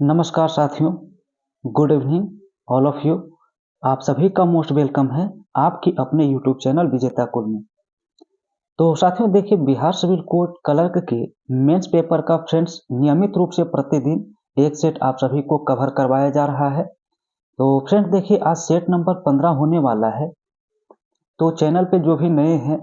नमस्कार साथियों, good evening all of you. आप सभी का मोस्ट वेलकम है आपकी अपने यूट्यूब चैनल विजेता कुल में। तो साथियों देखिए, बिहार सिविल कोड क्लर्क के मेंस पेपर का फ्रेंड्स नियमित रूप से प्रतिदिन एक सेट आप सभी को कवर करवाया जा रहा है। तो फ्रेंड्स देखिए, आज सेट नंबर 15 होने वाला है। तो चैनल पे जो भी नए हैं,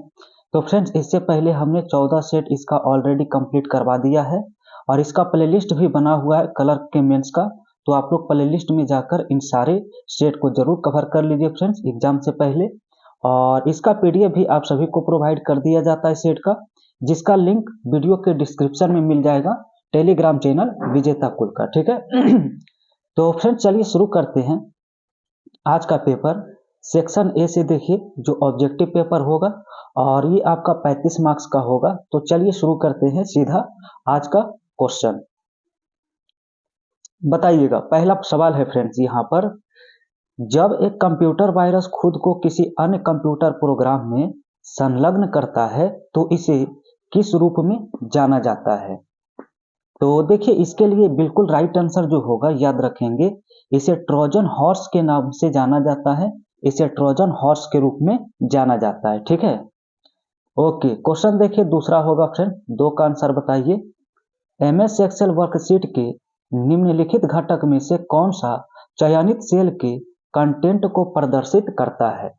तो फ्रेंड्स इससे पहले हमने 14 सेट इसका ऑलरेडी कंप्लीट करवा दिया है और इसका प्लेलिस्ट भी बना हुआ है क्लर्क के मेंस का। तो आप लोग प्लेलिस्ट में जाकर इन सारे सेट को जरूर कवर कर लीजिए फ्रेंड्स एग्जाम से पहले। और इसका पीडीएफ भी आप सभी को प्रोवाइड कर दिया जाता है सेट का, जिसका लिंक वीडियो के डिस्क्रिप्शन में मिल जाएगा, टेलीग्राम चैनल विजेता कुल का, ठीक है। तो फ्रेंड्स चलिए शुरू करते हैं आज का पेपर। सेक्शन ए से देखिए, जो ऑब्जेक्टिव पेपर होगा और ये आपका 35 मार्क्स का होगा। तो चलिए शुरू करते हैं सीधा आज का क्वेश्चन। बताइएगा, पहला सवाल है फ्रेंड्स यहाँ पर, जब एक कंप्यूटर वायरस खुद को किसी अन्य कंप्यूटर प्रोग्राम में संलग्न करता है तो इसे किस रूप में जाना जाता है? तो देखिए, इसके लिए बिल्कुल राइट आंसर जो होगा, याद रखेंगे, इसे ट्रोजन हॉर्स के नाम से जाना जाता है। इसे ट्रोजन हॉर्स के रूप में जाना जाता है, ठीक है। ओके, क्वेश्चन देखिए दूसरा होगा फ्रेंड, 2 का आंसर बताइए। एमएस एक्सेल वर्कशीट के निम्नलिखित घटक में से कौन सा चयनित सेल के कंटेंट को प्रदर्शित करता है?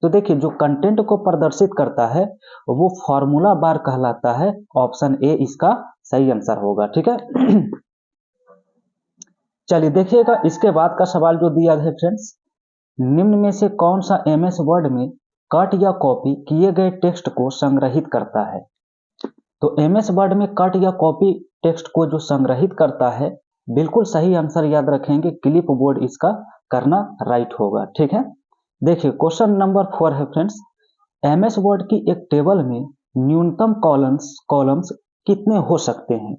तो देखिए, जो कंटेंट को प्रदर्शित करता है वो फॉर्मूला बार कहलाता है। ऑप्शन ए इसका सही आंसर होगा, ठीक है। चलिए देखिएगा, इसके बाद का सवाल जो दिया है फ्रेंड्स, निम्न में से कौन सा एमएस वर्ड में कट या कॉपी किए गए टेक्स्ट को संग्रहित करता है? तो एमएस वर्ड में कट या कॉपी टेक्स्ट को जो संग्रहित करता है, बिल्कुल सही आंसर याद रखेंगे, क्लिप बोर्ड इसका करना राइट होगा, ठीक है। देखिए क्वेश्चन नंबर 4 है फ्रेंड्स, एमएस वर्ड की एक टेबल में न्यूनतम कॉलम्स कितने हो सकते हैं?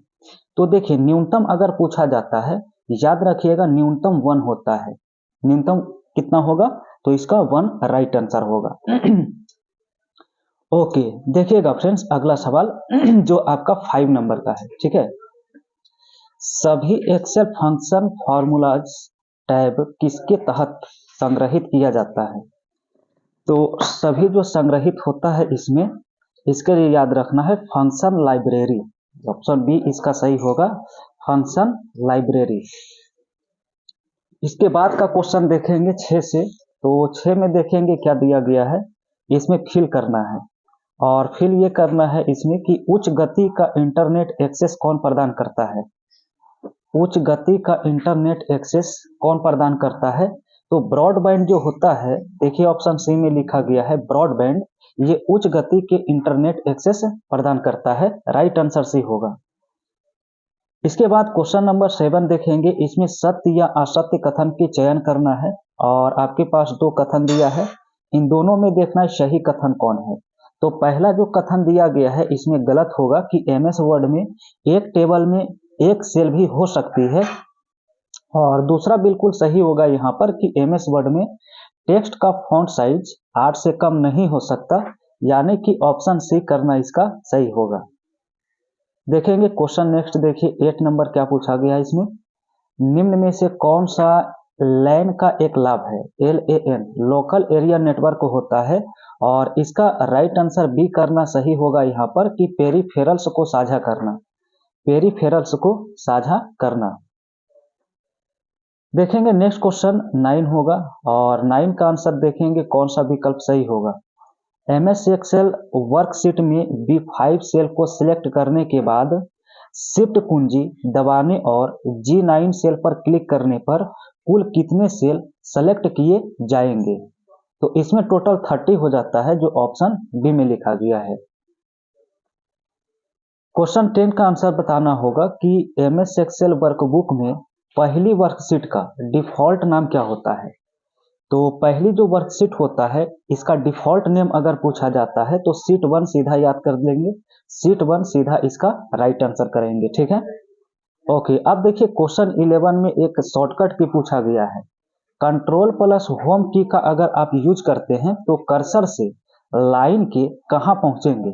तो देखिए, न्यूनतम अगर पूछा जाता है, याद रखिएगा न्यूनतम 1 होता है। न्यूनतम कितना होगा? तो इसका 1 राइट आंसर होगा। ओके, देखिएगा फ्रेंड्स अगला सवाल जो आपका 5 नंबर का है, ठीक है। सभी एक्सेल फंक्शन फॉर्मूलाज टैब किसके तहत संग्रहित किया जाता है? तो सभी जो संग्रहित होता है इसमें, इसके लिए याद रखना है फंक्शन लाइब्रेरी। ऑप्शन बी इसका सही होगा, फंक्शन लाइब्रेरी। इसके बाद का क्वेश्चन देखेंगे 6 से। तो 6 में देखेंगे क्या दिया गया है, इसमें फिल करना है। और फिल ये करना है इसमें कि उच्च गति का इंटरनेट एक्सेस कौन प्रदान करता है? उच्च गति का इंटरनेट एक्सेस कौन प्रदान करता है? तो ब्रॉडबैंड जो होता है, देखिए ऑप्शन सी में लिखा गया है ब्रॉडबैंड, ये उच्च गति के इंटरनेट एक्सेस प्रदान करता है। राइट आंसर सी होगा। इसके बाद क्वेश्चन नंबर 7 देखेंगे, इसमें सत्य या असत्य कथन के चयन करना है और आपके पास 2 कथन दिया है, इन दोनों में देखना है सही कथन कौन है। तो पहला जो कथन दिया गया है इसमें गलत होगा कि एमएस वर्ड में एक टेबल में एक सेल भी हो सकती है। और दूसरा बिल्कुल सही होगा यहाँ पर कि एमएस वर्ड में टेक्स्ट का फॉन्ट साइज 8 से कम नहीं हो सकता, यानी कि ऑप्शन सी करना इसका सही होगा। देखेंगे क्वेश्चन नेक्स्ट, देखिए 8 नंबर क्या पूछा गया इसमें, निम्न में से कौन सा लैन का एक लाभ है? LAN लोकल एरिया नेटवर्क होता है और इसका राइट आंसर बी करना सही होगा यहाँ पर कि पेरीफेरल्स को साझा करना, पेरीफेरल्स को साझा करना। देखेंगे नेक्स्ट क्वेश्चन 9 होगा और 9 का आंसर देखेंगे कौन सा विकल्प सही होगा। एमएस एक्सेल वर्कशीट में B5 सेल को सिलेक्ट करने के बाद शिफ्ट कुंजी दबाने और G9 सेल पर क्लिक करने पर कुल कितने सेल सेलेक्ट किए जाएंगे? तो इसमें टोटल 30 हो जाता है, जो ऑप्शन बी में लिखा गया है। क्वेश्चन 10 का आंसर बताना होगा कि एमएस एक्सेल वर्कबुक में पहली वर्कशीट का डिफॉल्ट नाम क्या होता है? तो पहली जो वर्कशीट होता है इसका डिफॉल्ट नेम अगर पूछा जाता है तो शीट 1 सीधा याद कर लेंगे, शीट 1 सीधा इसका राइट आंसर करेंगे, ठीक है। ओके, अब देखिए क्वेश्चन 11 में एक शॉर्टकट की पूछा गया है, कंट्रोल प्लस होम की का अगर आप यूज करते हैं तो कर्सर से लाइन के कहाँ पहुंचेंगे?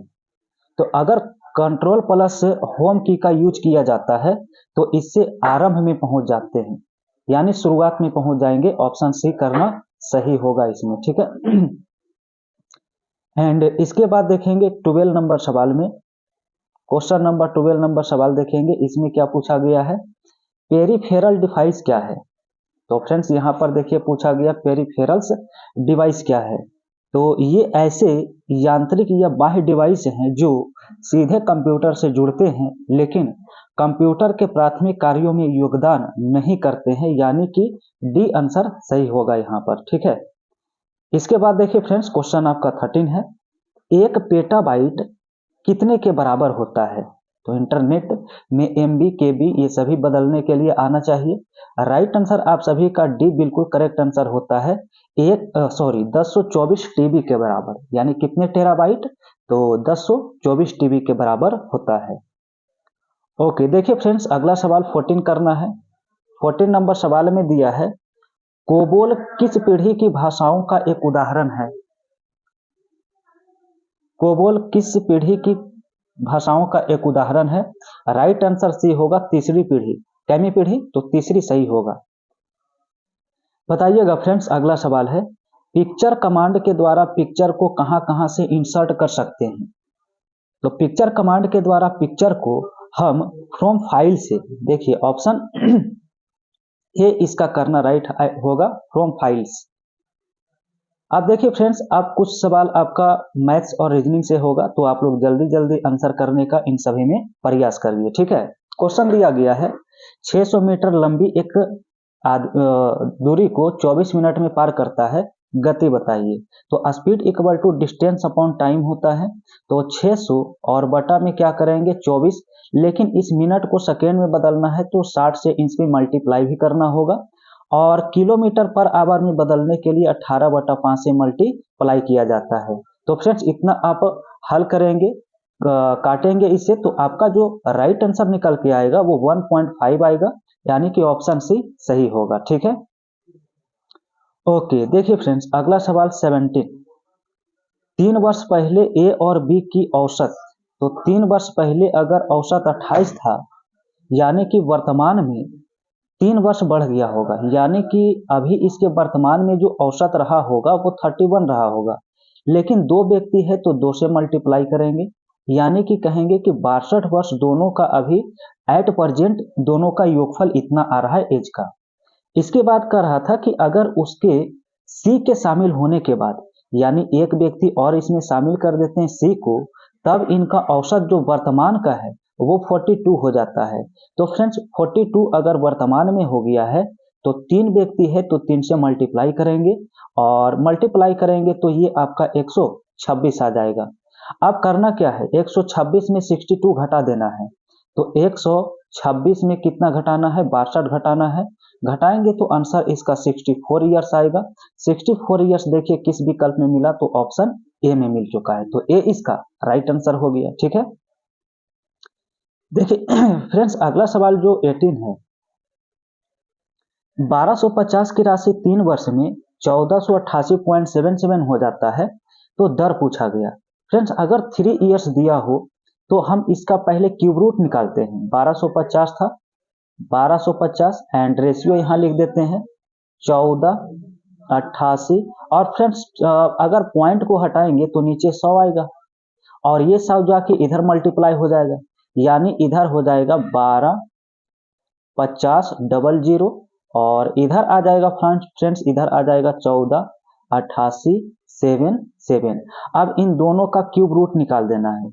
तो अगर कंट्रोल प्लस होम की का यूज किया जाता है तो इससे आरंभ में पहुंच जाते हैं, यानी शुरुआत में पहुंच जाएंगे। ऑप्शन सी करना सही होगा इसमें, ठीक है। एंड इसके बाद देखेंगे 12 नंबर सवाल में, क्वेश्चन नंबर 12 नंबर सवाल देखेंगे। इसमें क्या पूछा गया है, पेरिफेरल डिवाइस क्या है। तो फ्रेंड्स यहाँ पर देखिए पूछा गया पेरिफेरल्स डिवाइस क्या है। तो ये ऐसे यांत्रिक या बाह्य डिवाइस हैं जो सीधे कंप्यूटर से जुड़ते हैं लेकिन कंप्यूटर के प्राथमिक कार्यों में योगदान नहीं करते हैं, यानी कि डी आंसर सही होगा यहाँ पर, ठीक है। इसके बाद देखिए फ्रेंड्स क्वेश्चन आपका 13 है, एक पेटाबाइट कितने के बराबर होता है। तो इंटरनेट में एमबी केबी ये सभी बदलने के लिए आना चाहिए। राइट आंसर आप सभी का डी बिल्कुल करेक्ट आंसर होता है। 1024 टीबी के बराबर, यानी कितने टेराबाइट, तो 1024 टीबी के बराबर होता है। ओके देखिए फ्रेंड्स अगला सवाल 14 करना है। 14 नंबर सवाल में दिया है, कोबोल किस पीढ़ी की भाषाओं का एक उदाहरण है। कोबोल किस पीढ़ी की भाषाओं का एक उदाहरण है। राइट आंसर सी होगा तीसरी पीढ़ी। कैमी पीढ़ी, तो तीसरी सही होगा। बताइएगा फ्रेंड्स अगला सवाल है, पिक्चर कमांड के द्वारा पिक्चर को कहां कहां से इंसर्ट कर सकते हैं। तो पिक्चर कमांड के द्वारा पिक्चर को हम फ्रॉम फाइल से, देखिए ऑप्शन ए इसका करना राइट होगा, फ्रॉम फाइल्स। अब देखिए फ्रेंड्स अब कुछ सवाल आपका मैथ्स और रीजनिंग से होगा, तो आप लोग जल्दी जल्दी आंसर करने का इन सभी में प्रयास करिए, ठीक है। क्वेश्चन दिया गया है, 600 मीटर लंबी एक दूरी को 24 मिनट में पार करता है, गति बताइए। तो speed equal to distance upon time होता है। तो 600 और बटा में क्या करेंगे 24, लेकिन इस मिनट को सेकेंड में बदलना है तो 60 से इंच में मल्टीप्लाई भी करना होगा, और किलोमीटर पर आवर में बदलने के लिए 18/5 से मल्टीप्लाई किया जाता है। तो फ्रेंड्स इतना आप हल करेंगे, काटेंगे इससे, तो आपका जो राइट आंसर निकल के आएगा वो 1.5 आएगा, यानी कि ऑप्शन सी सही होगा, ठीक है। ओके देखिए फ्रेंड्स अगला सवाल 17, 3 वर्ष पहले ए और बी की औसत, तो 3 वर्ष पहले अगर औसत 28 था, यानी कि वर्तमान में 3 वर्ष बढ़ गया होगा, यानी कि अभी इसके वर्तमान में जो औसत रहा होगा वो 31 रहा होगा, लेकिन दो व्यक्ति है तो 2 से मल्टीप्लाई करेंगे, यानी कि कहेंगे कि 62 वर्ष दोनों का अभी एट प्रेजेंट दोनों का योगफल इतना आ रहा है एज का। इसके बाद कह रहा था कि अगर उसके सी के शामिल होने के बाद, यानी एक व्यक्ति और इसमें शामिल कर देते हैं सी को, तब इनका औसत जो वर्तमान का है वो 42 हो जाता है। तो फ्रेंड्स 42 अगर वर्तमान में हो गया है तो 3 व्यक्ति है तो 3 से मल्टीप्लाई करेंगे, और मल्टीप्लाई करेंगे तो ये आपका 126 आ जाएगा। अब करना क्या है, 126 में 62 घटा देना है, तो 126 में कितना घटाना है 62 घटाना है, घटाएंगे तो आंसर इसका 64 ईयर्स आएगा। 64 ईयर्स देखिए किस विकल्प में मिला, तो ऑप्शन ए में मिल चुका है, तो ए इसका राइट आंसर हो गया, ठीक है। देखिए फ्रेंड्स अगला सवाल जो 18 है, 1250 की राशि 3 वर्ष में 1488.77 हो जाता है, तो दर पूछा गया। फ्रेंड्स अगर 3 इयर्स दिया हो तो हम इसका पहले क्यूब रूट निकालते हैं। 1250 था, 1250 एंड रेशियो यहाँ लिख देते हैं 1488, और फ्रेंड्स अगर पॉइंट को हटाएंगे तो नीचे 100 आएगा, और ये 100 जाके इधर मल्टीप्लाई हो जाएगा, यानी इधर हो जाएगा 125000, और इधर आ जाएगा फ्रेंड्स इधर आ जाएगा 148877। अब इन दोनों का क्यूब रूट निकाल देना है।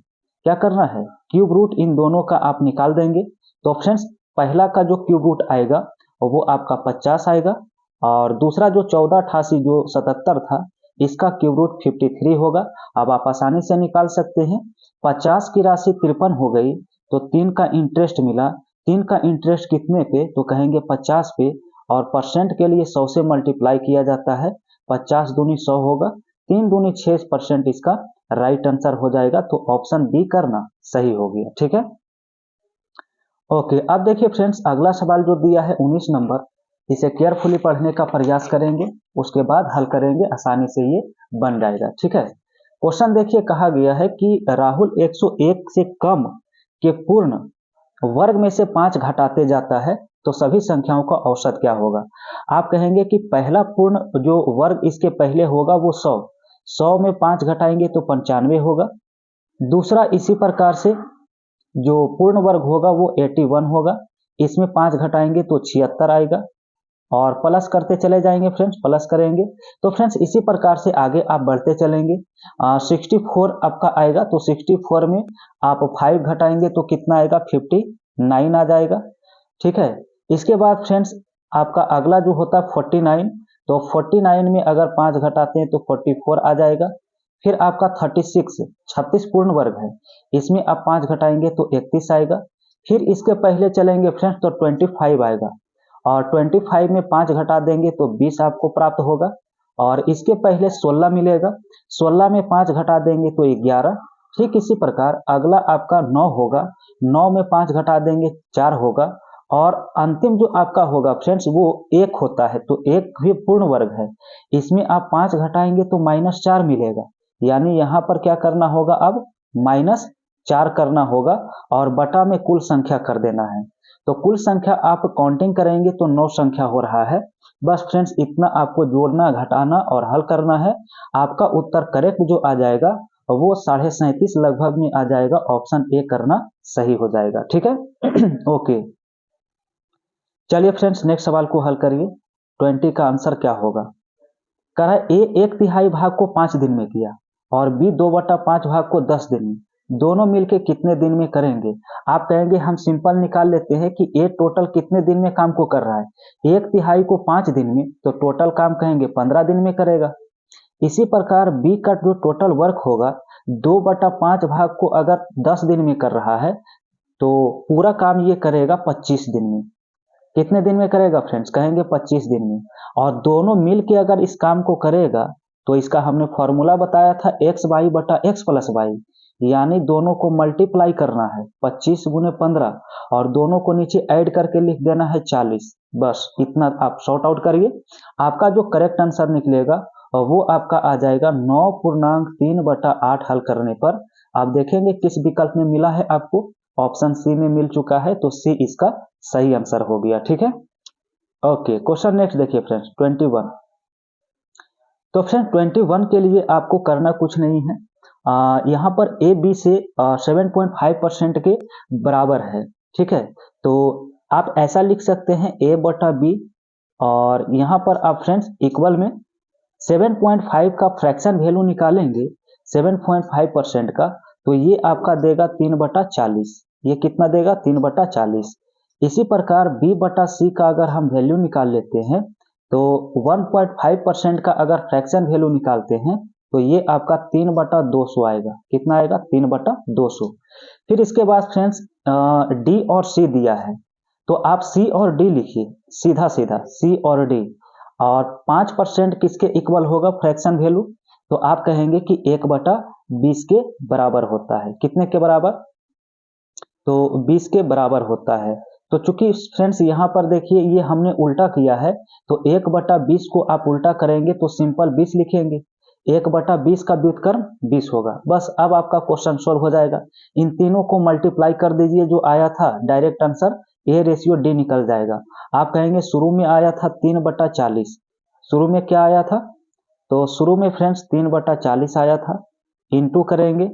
क्या करना है, क्यूब रूट इन दोनों का आप निकाल देंगे, तो फ्रेंड्स पहला का जो क्यूब रूट आएगा वो आपका 50 आएगा, और दूसरा जो 1488 जो 77 था इसका क्यूब रूट 53 होगा। अब आप आसानी से निकाल सकते हैं, 50 की राशि 53 हो गई, तो 3 का इंटरेस्ट मिला, 3 का इंटरेस्ट कितने पे, तो कहेंगे 50 पे, और परसेंट के लिए 100 से मल्टीप्लाई किया जाता है, 50 दूनी 100 होगा, 3 दूनी 6% इसका राइट आंसर हो जाएगा, तो ऑप्शन बी करना सही हो गया, ठीक है। ओके अब देखिए फ्रेंड्स अगला सवाल जो दिया है 19 नंबर, इसे केयरफुली पढ़ने का प्रयास करेंगे, उसके बाद हल करेंगे, आसानी से ये बन जाएगा, ठीक है। क्वेश्चन देखिए, कहा गया है कि राहुल 101 से कम के पूर्ण वर्ग में से 5 घटाते जाता है तो सभी संख्याओं का औसत क्या होगा। आप कहेंगे कि पहला पूर्ण जो वर्ग इसके पहले होगा वो 100 में 5 घटाएंगे तो 95 होगा। दूसरा इसी प्रकार से जो पूर्ण वर्ग होगा वो 81 होगा, इसमें 5 घटाएंगे तो 76 आएगा और प्लस करते चले जाएंगे फ्रेंड्स, प्लस करेंगे तो फ्रेंड्स इसी प्रकार से आगे आप बढ़ते चलेंगे। 64 आपका आएगा तो 64 में आप 5 घटाएंगे तो कितना आएगा, 59 आ जाएगा। ठीक है, इसके बाद फ्रेंड्स आपका अगला जो होता है 49, तो 49 में अगर 5 घटाते हैं तो 44 आ जाएगा। फिर आपका 36 पूर्ण वर्ग है, इसमें आप 5 घटाएंगे तो 31 आएगा। फिर इसके पहले चलेंगे फ्रेंड्स तो 25 आएगा और 25 में 5 घटा देंगे तो 20 आपको प्राप्त होगा। और इसके पहले 16 मिलेगा, 16 में 5 घटा देंगे तो 11। ठीक इसी प्रकार अगला आपका 9 होगा, 9 में 5 घटा देंगे 4 होगा। और अंतिम जो आपका होगा फ्रेंड्स वो 1 होता है, तो 1 भी पूर्ण वर्ग है, इसमें आप 5 घटाएंगे तो -4 मिलेगा। यानी यहाँ पर क्या करना होगा, अब -4 करना होगा और बटा में कुल संख्या कर देना है। तो कुल संख्या आप काउंटिंग करेंगे तो 9 संख्या हो रहा है। बस फ्रेंड्स इतना आपको जोड़ना, घटाना और हल करना है। आपका उत्तर करेक्ट जो आ जाएगा वो 37.5 लगभग में आ जाएगा। ऑप्शन ए करना सही हो जाएगा। ठीक है ओके, चलिए फ्रेंड्स नेक्स्ट सवाल को हल करिए। 20 का आंसर क्या होगा। कह रहा है ए 1/3 भाग को 5 दिन में किया और बी 2/5 भाग को 10 दिन में, दोनों मिलके कितने दिन में करेंगे। आप कहेंगे हम सिंपल निकाल लेते हैं कि ए टोटल कितने दिन में काम को कर रहा है, 1/3 को 5 दिन में, तो टोटल काम कहेंगे 15 दिन में करेगा। इसी प्रकार बी का जो टोटल वर्क होगा 2/5 भाग को अगर 10 दिन में कर रहा है तो पूरा काम ये करेगा 25 दिन में। कितने दिन में करेगा फ्रेंड्स, कहेंगे 25 दिन में। और दोनों मिल के अगर इस काम को करेगा तो इसका हमने फॉर्मूला बताया था x/x + y, यानी दोनों को मल्टीप्लाई करना है 25 × 15 और दोनों को नीचे ऐड करके लिख देना है 40। बस इतना आप सॉर्ट आउट करिए, आपका जो करेक्ट आंसर निकलेगा वो आपका आ जाएगा 9.3/8। हल करने पर आप देखेंगे किस विकल्प में मिला है आपको, ऑप्शन सी में मिल चुका है, तो सी इसका सही आंसर हो गया। ठीक है ओके, क्वेश्चन नेक्स्ट देखिए फ्रेंड्स 21। तो फ्रेंड 21 के लिए आपको करना कुछ नहीं है, यहाँ पर ए बी से 7.5% के बराबर है। ठीक है, तो आप ऐसा लिख सकते हैं a/b और यहाँ पर आप फ्रेंड्स इक्वल में 7.5 का फ्रैक्शन वैल्यू निकालेंगे 7.5% का, तो ये आपका देगा 3/40। ये कितना देगा, 3/40। इसी प्रकार b/c का अगर हम वैल्यू निकाल लेते हैं तो 1.5% का अगर फ्रैक्शन वैल्यू निकालते हैं तो ये आपका 3/200 आएगा। कितना आएगा, 3/200। फिर इसके बाद फ्रेंड्स डी और सी दिया है, तो आप सी और डी लिखिए, सीधा सीधा सी और डी। और 5% किसके इक्वल होगा फ्रैक्शन वैल्यू, तो आप कहेंगे कि 1/20 के बराबर होता है। कितने के बराबर, तो 20 के बराबर होता है। तो चूंकि फ्रेंड्स यहाँ पर देखिए ये हमने उल्टा किया है, तो 1/20 को आप उल्टा करेंगे तो सिंपल 20 लिखेंगे, 1/20 का व्युत्क्रम 20 होगा। बस अब आपका क्वेश्चन सोल्व हो जाएगा। इन तीनों को मल्टीप्लाई कर दीजिए, जो आया था डायरेक्ट आंसर A/D निकल जाएगा। आप कहेंगे शुरू में आया था 3/40, शुरू में क्या आया था, तो शुरू में फ्रेंड्स 3/40 आया था, इंटू करेंगे,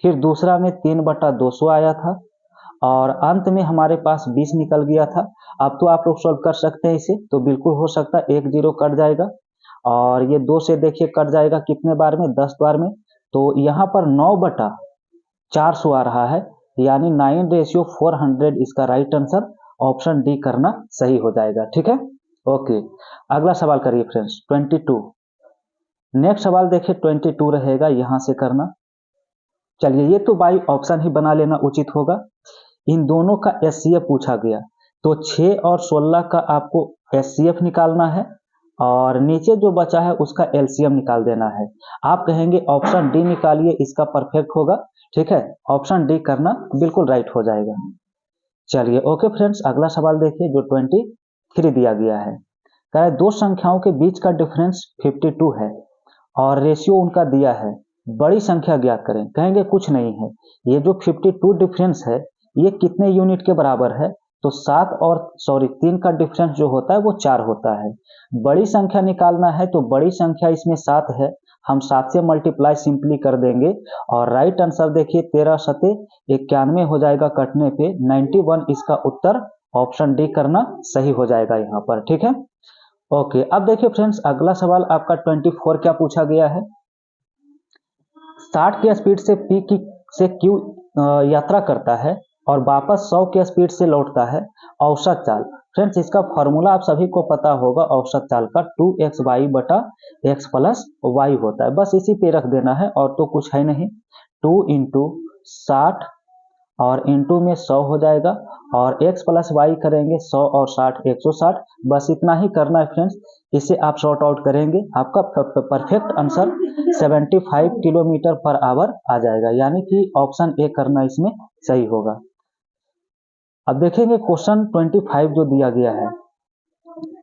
फिर दूसरा में 3/200 आया था और अंत में हमारे पास 20 निकल गया था। अब तो आप लोग सॉल्व कर सकते हैं इसे, तो बिल्कुल हो सकता है 1 0 कट जाएगा और ये 2 से देखिए कट जाएगा कितने बार में, 10 बार में। तो यहाँ पर 9/400 आ रहा है, यानी 9/400 इसका राइट आंसर ऑप्शन डी करना सही हो जाएगा। ठीक है ओके, अगला सवाल करिए फ्रेंड्स 22। नेक्स्ट सवाल देखिए 22 रहेगा, यहां से करना। चलिए ये तो बाई ऑप्शन ही बना लेना उचित होगा। इन दोनों का एचसीएफ पूछा गया, तो 6 और 16 का आपको एचसीएफ निकालना है और नीचे जो बचा है उसका एलसीएम निकाल देना है। आप कहेंगे ऑप्शन डी निकालिए, इसका परफेक्ट होगा। ठीक है, ऑप्शन डी करना बिल्कुल राइट हो जाएगा। चलिए ओके फ्रेंड्स, अगला सवाल देखिए जो 23 दिया गया है। कह रहा है दो संख्याओं के बीच का डिफरेंस 52 है और रेशियो उनका दिया है, बड़ी संख्या ज्ञात करें। कहेंगे कुछ नहीं है, ये जो 52 डिफरेंस है ये कितने यूनिट के बराबर है, तो 7 और 3 का डिफरेंस जो होता है वो 4 होता है। बड़ी संख्या निकालना है तो बड़ी संख्या इसमें 7 है, हम 7 से मल्टीप्लाई सिंपली कर देंगे और राइट आंसर देखिए 13 सते 91 हो जाएगा कटने पे 91, इसका उत्तर ऑप्शन डी करना सही हो जाएगा यहाँ पर। ठीक है, ओके। अब देखिए फ्रेंड्स, अगला सवाल आपका 24 क्या पूछा गया है। 60 की स्पीड से पी की से क्यू यात्रा करता है और वापस 100 की स्पीड से लौटता है, औसत चाल। फ्रेंड्स, इसका फॉर्मूला आप सभी को पता होगा, औसत चाल का 2xy बटा x प्लस वाई होता है। बस इसी पे रख देना है और तो कुछ है नहीं। 2 इंटू 60 और इंटू में 100 हो जाएगा और x प्लस वाई करेंगे 100 और 60 160, बस इतना ही करना है फ्रेंड्स। इसे आप शॉर्ट आउट करेंगे, आपका perfect answer 75 kilometre per hour आ जाएगा, यानी कि ऑप्शन ए करना इसमें सही होगा। अब देखेंगे क्वेश्चन 25 जो दिया गया है,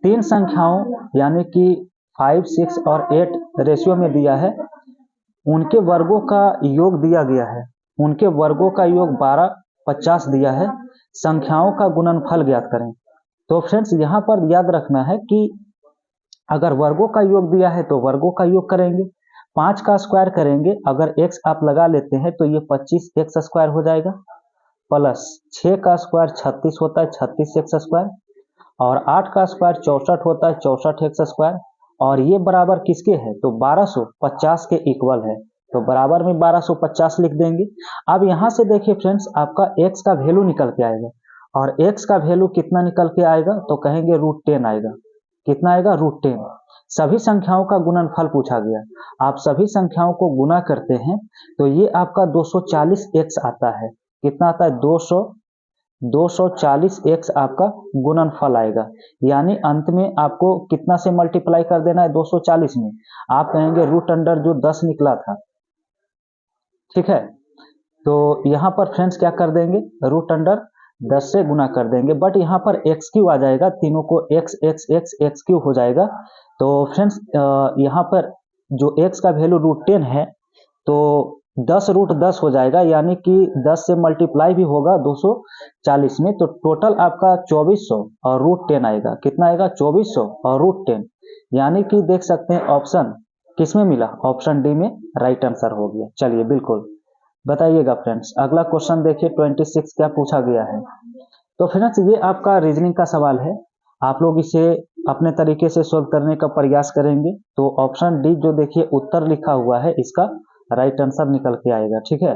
तीन संख्याओं यानी कि 5, 6 और 8 रेशियो में दिया है, उनके वर्गों का योग दिया गया है, उनके वर्गों का योग 12, 50 दिया है, संख्याओं का गुणनफल ज्ञात करें। तो फ्रेंड्स यहाँ पर याद रखना है कि अगर वर्गों का योग दिया है तो वर्गों का योग करेंगे, 5 का स्क्वायर करेंगे, अगर x आप लगा लेते हैं तो ये 25x स्क्वायर हो जाएगा, प्लस 6 का स्क्वायर 36 होता है, 36x स्क्वायर, और 8 का स्क्वायर 64 होता है, 64x स्क्वायर, और ये बराबर किसके है, तो 1250 के इक्वल है, तो बराबर में 1250 लिख देंगे। अब यहाँ से देखिए फ्रेंड्स, आपका x का वैल्यू निकल के आएगा, और x का वैल्यू कितना निकल के आएगा, तो कहेंगे √10 आएगा। कितना आएगा, √10। सभी संख्याओं का गुणनफल पूछा गया, आप सभी संख्याओं को गुना करते हैं तो ये आपका 240x आता है। कितना आता है, 240x आपका गुणनफल आएगा, यानी अंत में आपको कितना से मल्टीप्लाई कर देना है, 240 में। आप कहेंगे रूट अंडर जो 10 निकला था, ठीक है, तो यहाँ पर फ्रेंड्स क्या कर देंगे, रूट अंडर 10 से गुना कर देंगे, बट यहाँ पर एक्स क्यू आ जाएगा, तीनों को एक्स क्यू हो जाएगा। तो फ्रेंड्स यहाँ पर जो x का वैल्यू √10 है, तो 10 हो जाएगा, यानी कि 10 से मल्टीप्लाई भी होगा 240 में, तो टोटल आपका 2400 और √10 आएगा। कितना आएगा, 2400 और √10, यानी कि देख सकते हैं ऑप्शन किसमें मिला, ऑप्शन डी में राइट आंसर हो गया। चलिए बिल्कुल बताइएगा फ्रेंड्स। अगला क्वेश्चन देखिए 26 क्या पूछा गया है। तो फ्रेंड्स ये आपका रीजनिंग का सवाल है, आप लोग इसे अपने तरीके से सोल्व करने का प्रयास करेंगे तो ऑप्शन डी जो देखिए उत्तर लिखा हुआ है इसका राइट आंसर निकल के आएगा। ठीक है,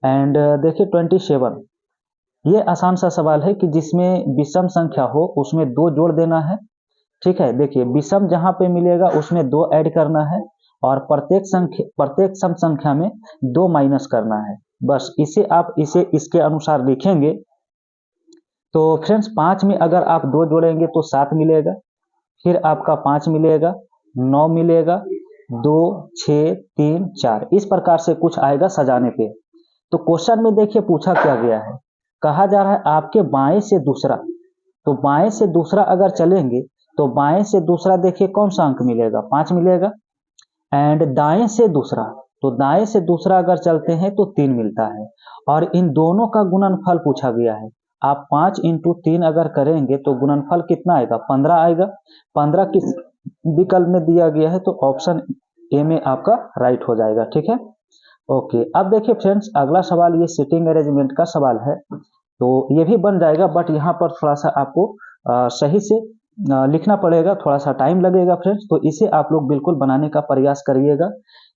एंड देखिए 27, ये आसान सा सवाल है कि जिसमें विषम संख्या हो उसमें 2 जोड़ देना है। ठीक है, देखिए विषम जहां पे मिलेगा उसमें 2 ऐड करना है और प्रत्येक सम संख्या में 2 माइनस करना है। बस इसे आप इसके अनुसार लिखेंगे तो फ्रेंड्स 5 में अगर आप 2 जोड़ेंगे तो 7 मिलेगा, फिर आपका 5 मिलेगा, 9 मिलेगा, 2, 6, 3, 4, इस प्रकार से कुछ आएगा सजाने पे। तो क्वेश्चन में देखिए पूछा क्या गया है, कहा जा रहा है आपके बाएं से दूसरा, तो बाएं से दूसरा अगर चलेंगे तो बाएं से दूसरा देखिए कौन सा अंक मिलेगा, 5 मिलेगा, एंड दाएं से दूसरा, तो दाएं से दूसरा अगर चलते हैं तो 3 मिलता है, और इन दोनों का गुणनफल पूछा गया है। आप 5 इंटू 3 अगर करेंगे तो गुणनफल कितना आएगा, 15 आएगा। 15 किस विकल्प में दिया गया है, तो ऑप्शन ए में आपका राइट हो जाएगा। ठीक है, ओके। अब देखिए फ्रेंड्स अगला सवाल ये सिटिंग अरेंजमेंट का सवाल है, तो ये भी बन जाएगा, बट यहाँ पर थोड़ा सा आपको सही से लिखना पड़ेगा, थोड़ा सा टाइम लगेगा फ्रेंड्स, तो इसे आप लोग बिल्कुल बनाने का प्रयास करिएगा।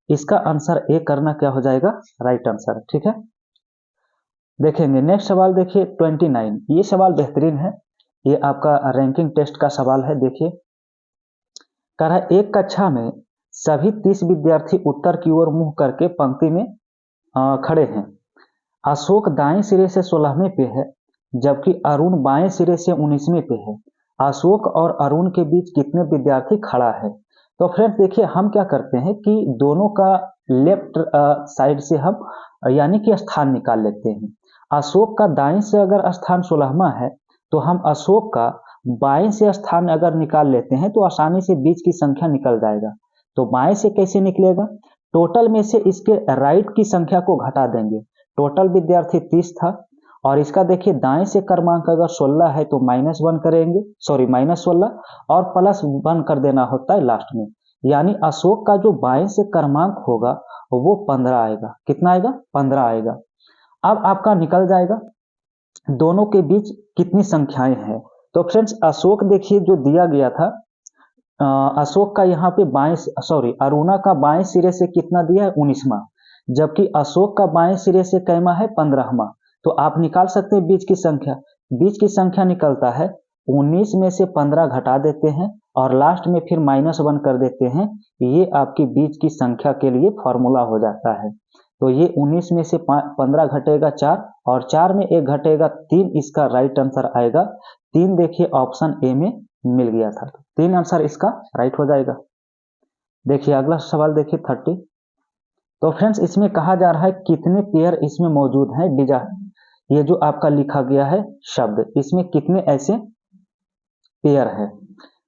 इसका आंसर ए करना क्या हो जाएगा, राइट आंसर। ठीक है, देखेंगे नेक्स्ट सवाल देखिए 29, ये सवाल बेहतरीन है, ये आपका रैंकिंग टेस्ट का सवाल है। देखिए कह रहा है एक कक्षा में सभी 30 विद्यार्थी उत्तर की ओर मुंह करके पंक्ति में खड़े हैं। अशोक दाएं सिरे से 16वें पे है, जबकि अरुण बाएं सिरे से 19वें पे है। अशोक और अरुण के बीच कितने विद्यार्थी खड़ा है। तो फ्रेंड्स देखिए हम क्या करते हैं कि दोनों का लेफ्ट साइड से हम यानी कि स्थान निकाल लेते हैं। अशोक का दाएं से अगर स्थान 16वां है तो हम अशोक का बाएं से स्थान अगर निकाल लेते हैं तो आसानी से बीच की संख्या निकल जाएगा। तो बाएं से कैसे निकलेगा, टोटल में से इसके राइट की संख्या को घटा देंगे। टोटल विद्यार्थी 30 था और इसका देखिए दाएं से क्रमांक अगर 16 है तो -1 करेंगे, सॉरी -16 और +1 कर देना होता है लास्ट में। यानी अशोक का जो बाएं से क्रमांक होगा वो 15 आएगा। कितना आएगा? 15 आएगा। अब आपका निकल जाएगा दोनों के बीच कितनी संख्याएं हैं। तो फ्रेंड्स अशोक देखिए जो दिया गया था, अशोक का यहाँ पे अरुणा का बाएं सिरे से कितना दिया है? 19वां, जबकि अशोक का बाएं सिरे से कैमा है? 15वां। तो आप निकाल सकते हैं बीच की संख्या। बीच की संख्या निकलता है 19 में से 15 घटा देते हैं और लास्ट में फिर -1 कर देते हैं। ये आपकी बीच की संख्या के लिए फॉर्मूला हो जाता है। तो ये 19 में से 15 घटेगा 4 और 4 में 1 घटेगा 3, इसका राइट आंसर आएगा 3। देखिए ऑप्शन ए में मिल गया था, 3 आंसर इसका राइट हो जाएगा। देखिए अगला सवाल देखिए 30। तो फ्रेंड्स इसमें कहा जा रहा है कितने पेयर इसमें मौजूद हैं ये जो आपका लिखा गया है शब्द, इसमें कितने ऐसे पेयर है।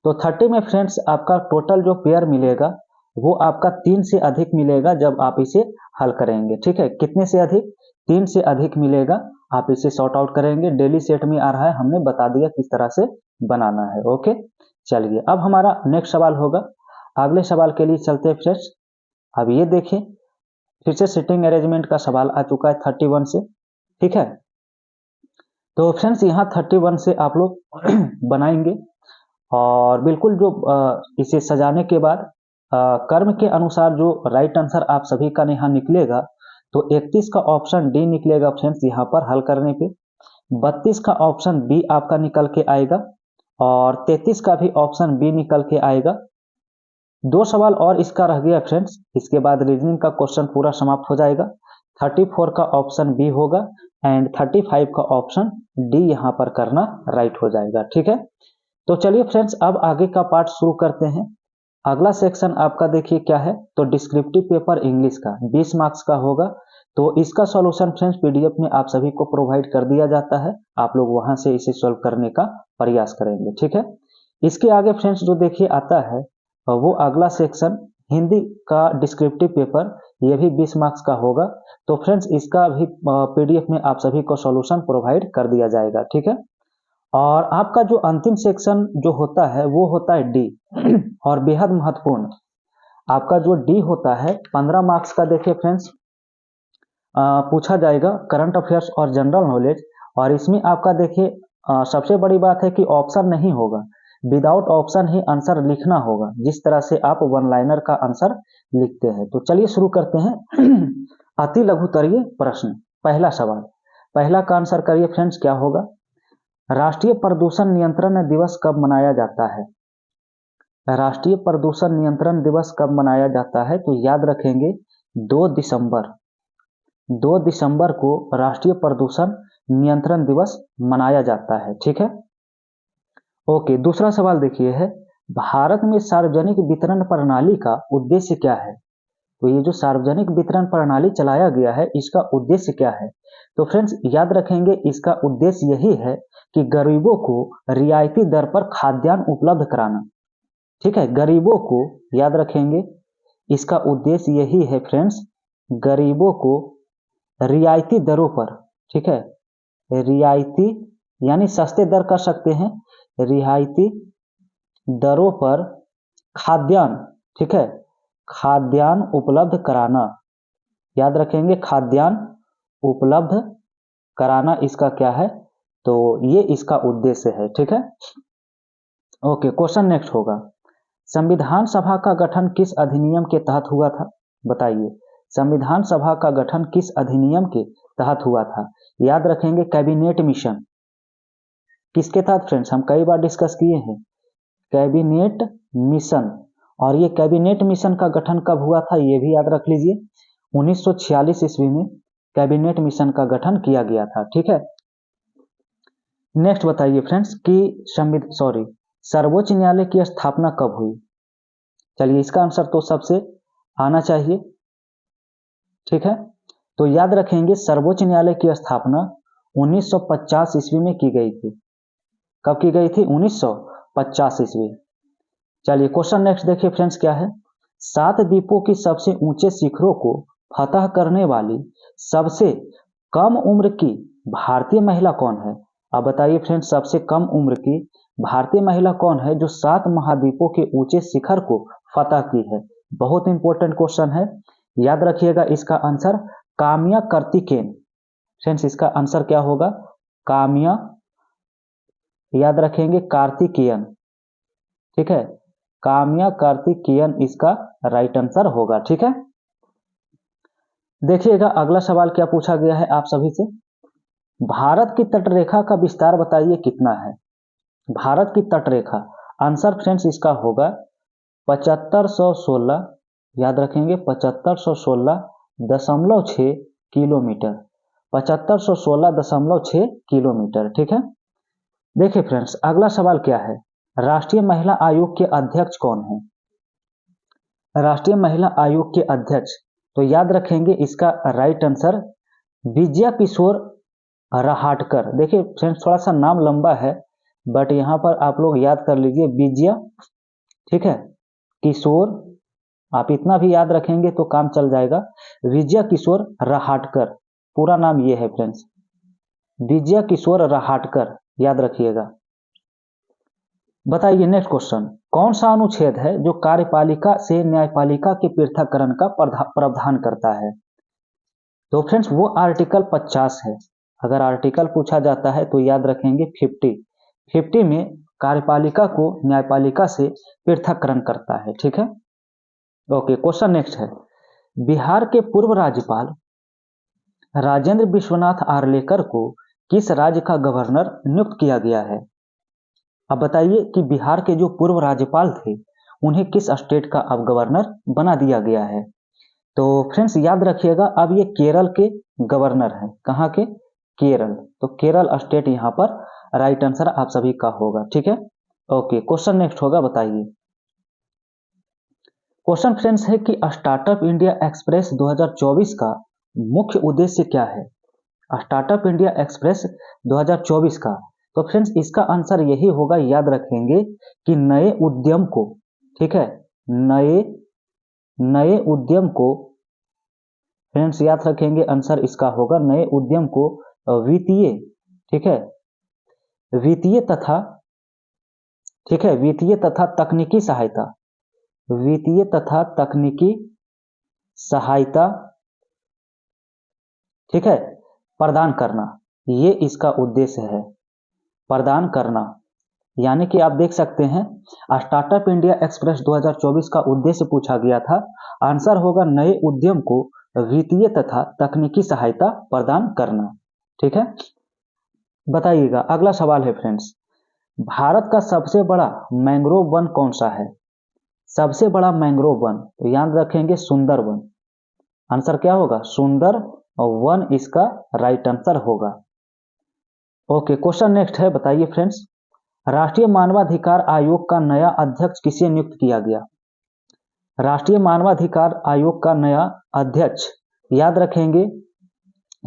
तो 30 में फ्रेंड्स आपका टोटल जो पेयर मिलेगा वो आपका 3 से अधिक मिलेगा जब आप इसे हल करेंगे। ठीक है, कितने से अधिक? 3 से अधिक मिलेगा। आप इसे सॉर्ट आउट करेंगे। डेली सेट में आ रहा है, हमने बता दिया किस तरह से बनाना है। ओके, चलिए अब हमारा नेक्स्ट सवाल होगा। अगले सवाल के लिए चलते हैं फ्रेंड्स। अब ये देखिए फिर से सिटिंग अरेंजमेंट का सवाल आ चुका है 31 से। ठीक है, तो फ्रेंड्स यहाँ 31 से आप लोग बनाएंगे और बिल्कुल जो इसे सजाने के बाद कर्म के अनुसार जो राइट आंसर आप सभी का यहाँ निकलेगा तो 31 का ऑप्शन डी निकलेगा फ्रेंड्स यहाँ पर हल करने पे। 32 का ऑप्शन बी आपका निकल के आएगा और 33 का भी ऑप्शन बी निकल के आएगा। 2 सवाल और इसका रह गया फ्रेंड्स, इसके बाद रीजनिंग का क्वेश्चन पूरा समाप्त हो जाएगा। 34 का ऑप्शन बी होगा एंड 35 का ऑप्शन डी यहाँ पर करना राइट हो जाएगा। ठीक है, तो चलिए फ्रेंड्स अब आगे का पार्ट शुरू करते हैं। अगला सेक्शन आपका देखिए क्या है, तो डिस्क्रिप्टिव पेपर इंग्लिश का 20 मार्क्स का होगा। तो इसका सॉल्यूशन फ्रेंड्स पीडीएफ में आप सभी को प्रोवाइड कर दिया जाता है, आप लोग वहां से इसे सॉल्व करने का प्रयास करेंगे। ठीक है, इसके आगे फ्रेंड्स जो देखिए आता है वो अगला सेक्शन हिंदी का डिस्क्रिप्टिव पेपर, ये भी 20 मार्क्स का होगा। तो फ्रेंड्स इसका भी पीडीएफ में आप सभी को सॉल्यूशन प्रोवाइड कर दिया जाएगा। ठीक है, और आपका जो अंतिम सेक्शन जो होता है वो होता है डी और बेहद महत्वपूर्ण। आपका जो डी होता है 15 मार्क्स का देखिए फ्रेंड्स पूछा जाएगा करंट अफेयर्स और जनरल नॉलेज। और इसमें आपका देखिए सबसे बड़ी बात है कि ऑप्शन नहीं होगा, विदाउट ऑप्शन ही आंसर लिखना होगा, जिस तरह से आप वन लाइनर का आंसर लिखते हैं। तो चलिए शुरू करते हैं। अति लघुतरीय प्रश्न, पहला सवाल, पहला का आंसर करिए फ्रेंड्स क्या होगा। राष्ट्रीय प्रदूषण नियंत्रण दिवस कब मनाया जाता है? राष्ट्रीय प्रदूषण नियंत्रण दिवस कब मनाया जाता है? तो याद रखेंगे 2 दिसंबर, 2 दिसंबर को राष्ट्रीय प्रदूषण नियंत्रण दिवस मनाया जाता है। ठीक है, ओके। दूसरा सवाल देखिए है, भारत में सार्वजनिक वितरण प्रणाली का उद्देश्य क्या है? तो ये जो सार्वजनिक वितरण प्रणाली चलाया गया है इसका उद्देश्य क्या है? तो फ्रेंड्स याद रखेंगे इसका उद्देश्य यही है कि गरीबों को रियायती दर पर खाद्यान्न उपलब्ध कराना। ठीक है, गरीबों को याद रखेंगे इसका उद्देश्य यही है फ्रेंड्स, गरीबों को रियायती दरों पर, ठीक है, रियायती यानी सस्ते दर कर सकते हैं, रियायती दरों पर खाद्यान्न, ठीक है, खाद्यान्न उपलब्ध कराना। याद रखेंगे खाद्यान्न उपलब्ध कराना इसका क्या है? तो ये इसका उद्देश्य है। ठीक है, ओके। क्वेश्चन नेक्स्ट होगा, संविधान सभा का गठन किस अधिनियम के तहत हुआ था? बताइए, संविधान सभा का गठन किस अधिनियम के तहत हुआ था? याद रखेंगे कैबिनेट मिशन। किसके तहत फ्रेंड्स? हम कई बार डिस्कस किए हैं, कैबिनेट मिशन। और ये कैबिनेट मिशन का गठन कब हुआ था ये भी याद रख लीजिए, 1946 ईस्वी में कैबिनेट मिशन का गठन किया गया था। ठीक है, नेक्स्ट बताइए फ्रेंड्स कि सर्वोच्च न्यायालय की स्थापना कब हुई? चलिए इसका आंसर तो सबसे आना चाहिए। ठीक है, तो याद रखेंगे सर्वोच्च न्यायालय की स्थापना 1950 ईस्वी में की गई थी। कब की गई थी? 1950 ईस्वी। चलिए क्वेश्चन नेक्स्ट देखिए फ्रेंड्स क्या है, 7 द्वीपों की सबसे ऊंचे शिखरों को फतह करने वाली सबसे कम उम्र की भारतीय महिला कौन है? अब बताइए फ्रेंड्स, सबसे कम उम्र की भारतीय महिला कौन है जो 7 महाद्वीपों के ऊंचे शिखर को फतह की है? बहुत इंपॉर्टेंट क्वेश्चन है, याद रखिएगा इसका आंसर काम्या कार्तिकेयन। फ्रेंड्स इसका आंसर क्या होगा? काम्या, याद रखेंगे कार्तिकेयन, ठीक है, काम्या कार्तिकेयन इसका राइट आंसर होगा। ठीक है, देखिएगा अगला सवाल क्या पूछा गया है आप सभी से। भारत की तटरेखा का विस्तार बताइए कितना है? भारत की तटरेखा, आंसर फ्रेंड्स इसका होगा 7516, याद रखेंगे 7516.6 किलोमीटर, 7516.6 किलोमीटर। ठीक है, देखिए फ्रेंड्स अगला सवाल क्या है, राष्ट्रीय महिला आयोग के अध्यक्ष कौन है? राष्ट्रीय महिला आयोग के अध्यक्ष, तो याद रखेंगे इसका राइट आंसर विजया किशोर रहाटकर। देखिए फ्रेंड्स थोड़ा सा नाम लंबा है, बट यहाँ पर आप लोग याद कर लीजिए विजया, ठीक है, किशोर, आप इतना भी याद रखेंगे तो काम चल जाएगा। विजया किशोर रहाटकर, पूरा नाम ये है फ्रेंड्स, विजया किशोर रहाटकर, याद रखिएगा। बताइए नेक्स्ट क्वेश्चन, कौन सा अनुच्छेद है जो कार्यपालिका से न्यायपालिका के पृथक्करण का प्रावधान करता है? तो फ्रेंड्स वो आर्टिकल 50 है। अगर आर्टिकल पूछा जाता है तो याद रखेंगे 50 में कार्यपालिका को न्यायपालिका से पृथक्करण करता है। ठीक है, ओके, क्वेश्चन नेक्स्ट है, बिहार के पूर्व राज्यपाल राजेंद्र विश्वनाथ आर्लेकर को किस राज्य का गवर्नर नियुक्त किया गया है? अब बताइए कि बिहार के जो पूर्व राज्यपाल थे उन्हें किस स्टेट का अब गवर्नर बना दिया गया है? तो फ्रेंड्स याद रखिएगा अब ये केरल के गवर्नर हैं। कहाँ के? केरल, तो केरल स्टेट यहाँ पर राइट आंसर आप सभी का होगा। ठीक है, ओके, क्वेश्चन नेक्स्ट होगा, बताइए। क्वेश्चन फ्रेंड्स है कि स्टार्टअप इंडिया एक्सप्रेस 2024 का मुख्य उद्देश्य क्या है? स्टार्टअप इंडिया एक्सप्रेस 2024 का, तो फ्रेंड्स इसका आंसर यही होगा, याद रखेंगे कि नए उद्यम को, ठीक है, नए उद्यम को, फ्रेंड्स याद रखेंगे आंसर इसका होगा नए उद्यम को वित्तीय, ठीक है, वित्तीय तथा, ठीक है, वित्तीय तथा तकनीकी सहायता, वित्तीय तथा तकनीकी सहायता, ठीक है, प्रदान करना, ये इसका उद्देश्य है, प्रदान करना। यानी कि आप देख सकते हैं स्टार्टअप इंडिया एक्सप्रेस 2024 का उद्देश्य पूछा गया था, आंसर होगा नए उद्यम को वित्तीय तथा तकनीकी सहायता प्रदान करना। ठीक है, बताइएगा अगला सवाल है फ्रेंड्स, भारत का सबसे बड़ा मैंग्रोव वन कौन सा है? सबसे बड़ा मैंग्रोव वन, तो याद रखेंगे सुंदर वन, आंसर क्या होगा? सुंदर वन इसका राइट आंसर होगा। ओके, क्वेश्चन नेक्स्ट है, बताइए फ्रेंड्स, राष्ट्रीय मानवाधिकार आयोग का नया अध्यक्ष किसे नियुक्त किया गया? राष्ट्रीय मानवाधिकार आयोग का नया अध्यक्ष, याद रखेंगे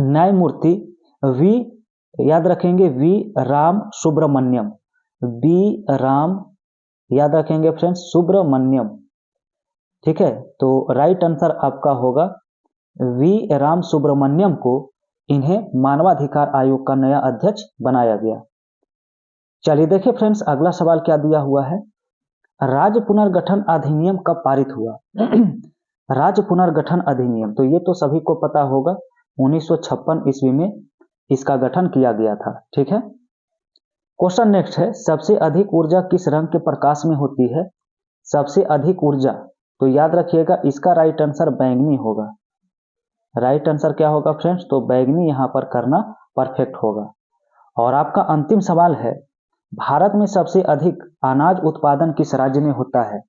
न्यायमूर्ति वी, याद रखेंगे वी राम सुब्रमण्यम, वी राम, याद रखेंगे फ्रेंड्स सुब्रमण्यम। ठीक है, तो राइट आंसर आपका होगा वी राम सुब्रमण्यम को इन्हें मानवाधिकार आयोग का नया अध्यक्ष बनाया गया। चलिए देखिए फ्रेंड्स अगला सवाल क्या दिया हुआ है, राज्य पुनर्गठन अधिनियम कब पारित हुआ? राज्य पुनर्गठन अधिनियम, तो ये तो सभी को पता होगा 1956 ईस्वी में इसका गठन किया गया था। ठीक है, क्वेश्चन नेक्स्ट है, सबसे अधिक ऊर्जा किस रंग के प्रकाश में होती है? सबसे अधिक ऊर्जा, तो याद रखिएगा इसका राइट आंसर बैंगनी होगा। राइट आंसर क्या होगा फ्रेंड्स? तो बैंगनी यहां पर करना परफेक्ट होगा। और आपका अंतिम सवाल है, भारत में सबसे अधिक अनाज उत्पादन किस राज्य में होता है?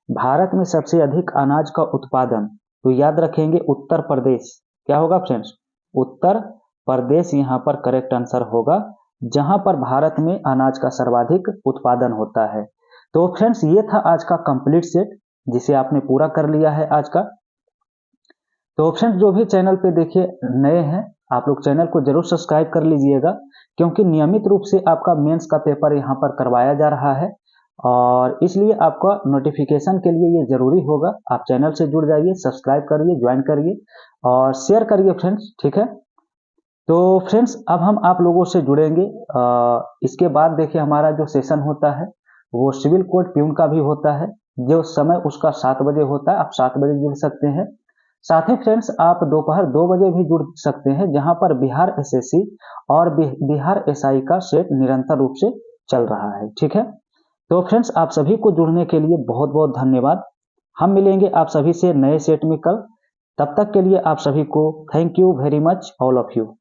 भारत में सबसे अधिक अनाज का उत्पादन, तो याद रखेंगे उत्तर प्रदेश। क्या होगा फ्रेंड्स? उत्तर प्रदेश यहाँ पर करेक्ट आंसर होगा, जहां पर भारत में अनाज का सर्वाधिक उत्पादन होता है। तो फ्रेंड्स ये था आज का कंप्लीट सेट, जिसे आपने पूरा कर लिया है आज का। तो फ्रेंड्स जो भी चैनल पे देखिए नए हैं, आप लोग चैनल को जरूर सब्सक्राइब कर लीजिएगा, क्योंकि नियमित रूप से आपका मेंस का पेपर यहाँ पर करवाया जा रहा है। और इसलिए आपका नोटिफिकेशन के लिए ये ज़रूरी होगा। आप चैनल से जुड़ जाइए, सब्सक्राइब करिए, ज्वाइन करिए और शेयर करिए फ्रेंड्स, ठीक है। तो फ्रेंड्स अब हम आप लोगों से जुड़ेंगे। इसके बाद देखिए हमारा जो सेशन होता है वो सिविल कोड प्यून का भी होता है, जो समय उसका 7 बजे होता है। आप 7 बजे जुड़ सकते हैं। साथ ही फ्रेंड्स आप दोपहर 2 बजे भी जुड़ सकते हैं, जहां पर बिहार एसएससी और बिहार एसआई का सेट निरंतर रूप से चल रहा है, ठीक है। तो फ्रेंड्स आप सभी को जुड़ने के लिए बहुत बहुत धन्यवाद। हम मिलेंगे आप सभी से नए सेट में कल। तब तक के लिए आप सभी को thank you very much all of you.